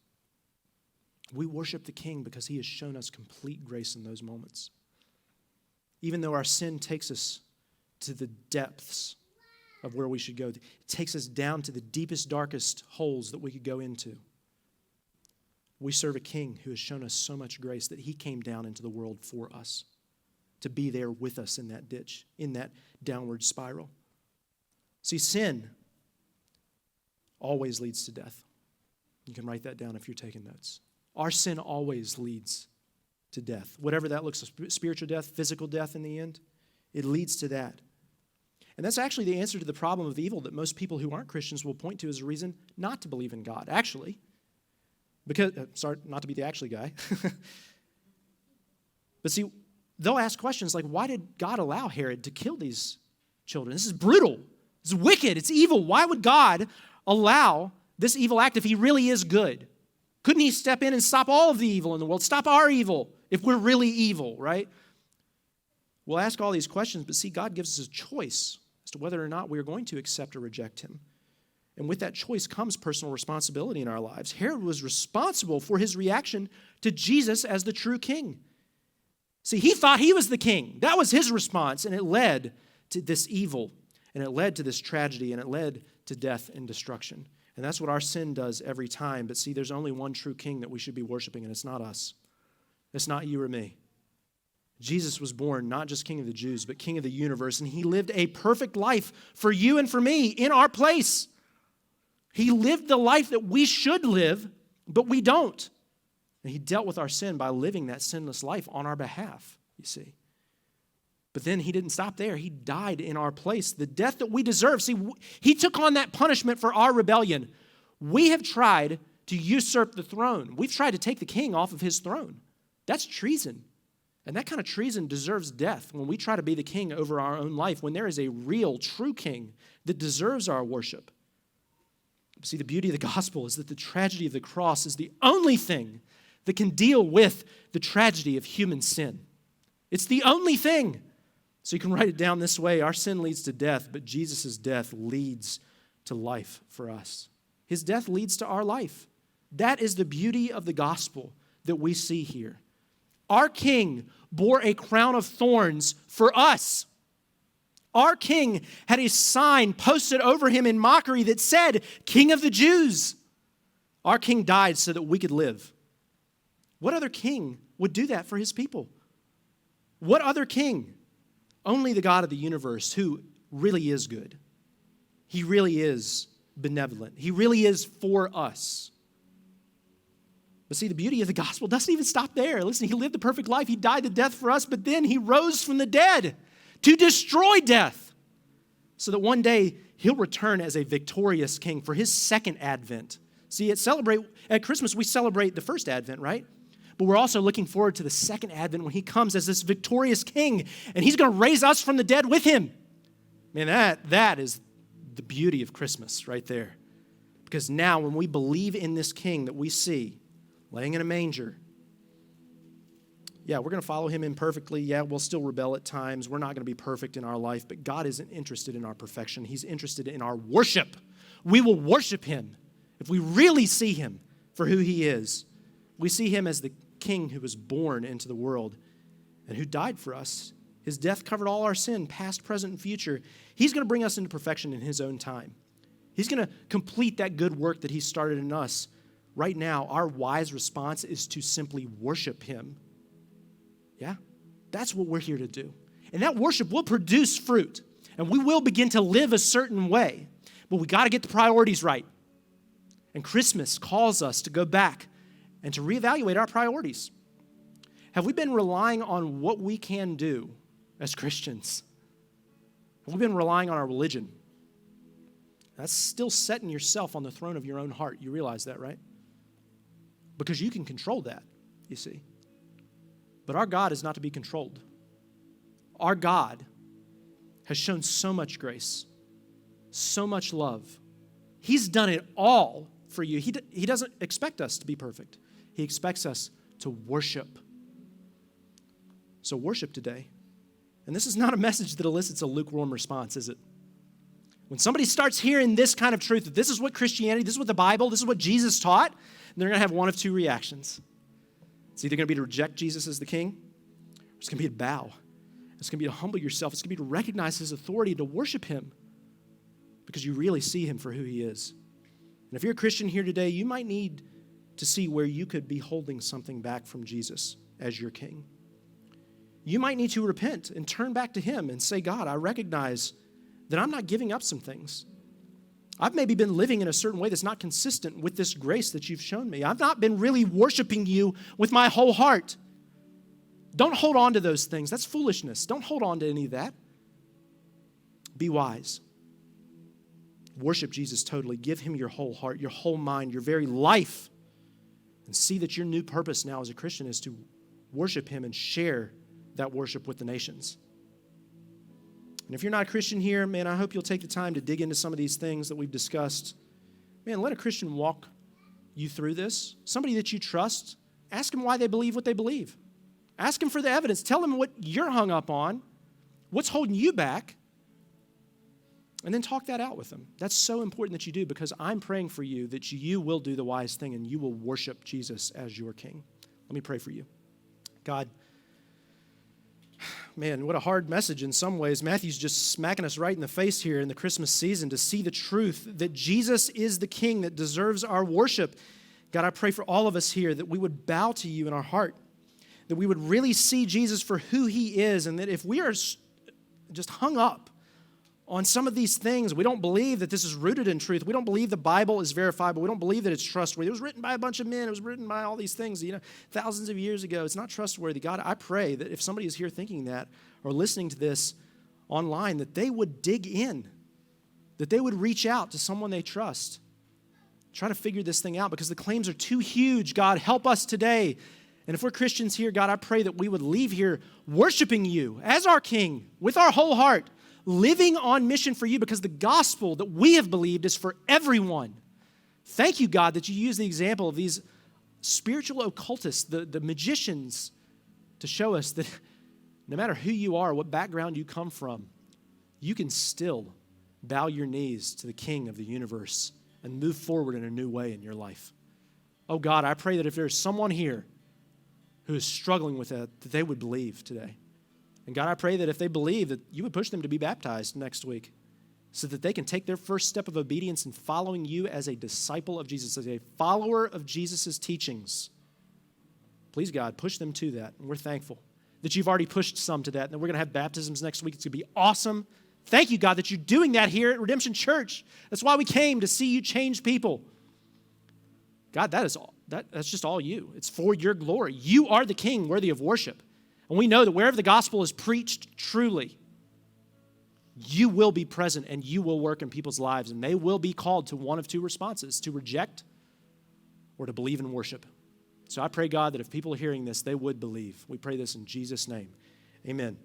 We worship the King because he has shown us complete grace in those moments. Even though our sin takes us to the depths of where we should go, it takes us down to the deepest, darkest holes that we could go into. We serve a King who has shown us so much grace that he came down into the world for us, to be there with us in that ditch, in that downward spiral. See, sin always leads to death. You can write that down if you're taking notes. Our sin always leads to death. Whatever that looks like, spiritual death, physical death in the end, it leads to that. And that's actually the answer to the problem of evil that most people who aren't Christians will point to as a reason not to believe in God. Actually, because, sorry, not to be the actually guy. But see, they'll ask questions like, why did God allow Herod to kill these children? This is brutal. It's wicked. It's evil. Why would God allow this evil act if he really is good? Couldn't he step in and stop all of the evil in the world? Stop our evil if we're really evil, right? We'll ask all these questions, but see, God gives us a choice as to whether or not we are going to accept or reject him. And with that choice comes personal responsibility in our lives. Herod was responsible for his reaction to Jesus as the true king. See, he thought he was the king. That was his response, and it led to this evil, and it led to this tragedy, and it led to death and destruction. And that's what our sin does every time. But see, there's only one true king that we should be worshiping, and it's not us. It's not you or me. Jesus was born not just king of the Jews, but king of the universe, and he lived a perfect life for you and for me in our place. He lived the life that we should live, but we don't. And he dealt with our sin by living that sinless life on our behalf, you see. But then he didn't stop there. He died in our place, the death that we deserve. See, he took on that punishment for our rebellion. We have tried to usurp the throne. We've tried to take the king off of his throne. That's treason. And that kind of treason deserves death when we try to be the king over our own life, when there is a real, true king that deserves our worship. See, the beauty of the gospel is that the tragedy of the cross is the only thing that can deal with the tragedy of human sin. It's the only thing. So you can write it down this way. Our sin leads to death, but Jesus' death leads to life for us. His death leads to our life. That is the beauty of the gospel that we see here. Our King bore a crown of thorns for us. Our King had a sign posted over him in mockery that said, King of the Jews. Our King died so that we could live. What other king would do that for his people? What other king? Only the God of the universe, who really is good. He really is benevolent. He really is for us. But see, the beauty of the gospel doesn't even stop there. Listen, he lived the perfect life. He died the death for us, but then he rose from the dead to destroy death so that one day he'll return as a victorious king for his second advent. See, at Christmas, we celebrate the first advent, right? But we're also looking forward to the second advent when he comes as this victorious king, and he's going to raise us from the dead with him. Man, that is the beauty of Christmas right there. Because now when we believe in this king that we see laying in a manger, yeah, we're going to follow him imperfectly. Yeah, we'll still rebel at times. We're not going to be perfect in our life, but God isn't interested in our perfection. He's interested in our worship. We will worship him if we really see him for who he is. We see him as the king who was born into the world and who died for us His death covered all our sin, past, present, and future. He's going to bring us into perfection in His own time. He's going to complete that good work that He started in us. Right now, our wise response is to simply worship Him. Yeah? That's what we're here to do. And that worship will produce fruit. And we will begin to live a certain way. But we got to get the priorities right. And Christmas calls us to go back and to reevaluate our priorities. Have we been relying on what we can do as Christians? Have we been relying on our religion? That's still setting yourself on the throne of your own heart. You realize that, right? Because you can control that, you see. But our God is not to be controlled. Our God has shown so much grace, so much love. He's done it all for you. He doesn't expect us to be perfect. He expects us to worship. So worship today. And this is not a message that elicits a lukewarm response, is it? When somebody starts hearing this kind of truth, that this is what Christianity, this is what the Bible, this is what Jesus taught, they're going to have one of two reactions. It's either going to be to reject Jesus as the king, or it's going to be to bow. It's going to be to humble yourself. It's going to be to recognize His authority, to worship Him, because you really see Him for who He is. And if you're a Christian here today, you might need to see where you could be holding something back from Jesus as your king. You might need to repent and turn back to Him and say, God, I recognize that I'm not giving up some things. I've maybe been living in a certain way that's not consistent with this grace that You've shown me. I've not been really worshiping You with my whole heart. Don't hold on to those things. That's foolishness. Don't hold on to any of that. Be wise. Worship Jesus totally. Give Him your whole heart, your whole mind, your very life. And see that your new purpose now as a Christian is to worship Him and share that worship with the nations. And if you're not a Christian here, man, I hope you'll take the time to dig into some of these things that we've discussed. Man, let a Christian walk you through this. Somebody that you trust, ask them why they believe what they believe. Ask them for the evidence. Tell them what you're hung up on, what's holding you back, and then talk that out with them. That's so important that you do, because I'm praying for you that you will do the wise thing and you will worship Jesus as your king. Let me pray for you. God, man, what a hard message in some ways. Matthew's just smacking us right in the face here in the Christmas season to see the truth that Jesus is the king that deserves our worship. God, I pray for all of us here that we would bow to You in our heart, that we would really see Jesus for who He is, and that if we are just hung up on some of these things, we don't believe that this is rooted in truth. We don't believe the Bible is verifiable. We don't believe that it's trustworthy. It was written by a bunch of men. It was written by all these things, thousands of years ago. It's not trustworthy. God, I pray that if somebody is here thinking that or listening to this online, that they would dig in, that they would reach out to someone they trust. Try to figure this thing out, because the claims are too huge. God, help us today. And if we're Christians here, God, I pray that we would leave here worshiping You as our King with our whole heart, living on mission for You, because the gospel that we have believed is for everyone. Thank You, God, that You use the example of these spiritual occultists, the magicians, to show us that no matter who you are, what background you come from, you can still bow your knees to the King of the universe and move forward in a new way in your life. Oh God, I pray that if there's someone here who is struggling with that they would believe today. And God, I pray that if they believe, that You would push them to be baptized next week so that they can take their first step of obedience in following You as a disciple of Jesus, as a follower of Jesus' teachings. Please, God, push them to that. And we're thankful that You've already pushed some to that. And we're going to have baptisms next week. It's going to be awesome. Thank You, God, that You're doing that here at Redemption Church. That's why we came, to see You change people. God, that's just all You. It's for Your glory. You are the King worthy of worship. And we know that wherever the gospel is preached truly, You will be present and You will work in people's lives, and they will be called to one of two responses: to reject or to believe and worship. So I pray, God, that if people are hearing this, they would believe. We pray this in Jesus' name. Amen.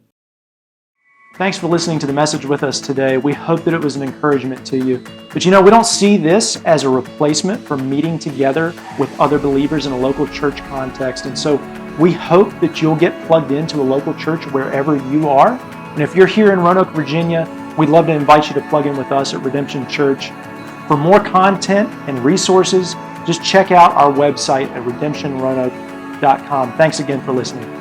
Thanks for listening to the message with us today. We hope that it was an encouragement to you. But we don't see this as a replacement for meeting together with other believers in a local church context. And so we hope that you'll get plugged into a local church wherever you are. And if you're here in Roanoke, Virginia, we'd love to invite you to plug in with us at Redemption Church. For more content and resources, just check out our website at redemptionroanoke.com. Thanks again for listening.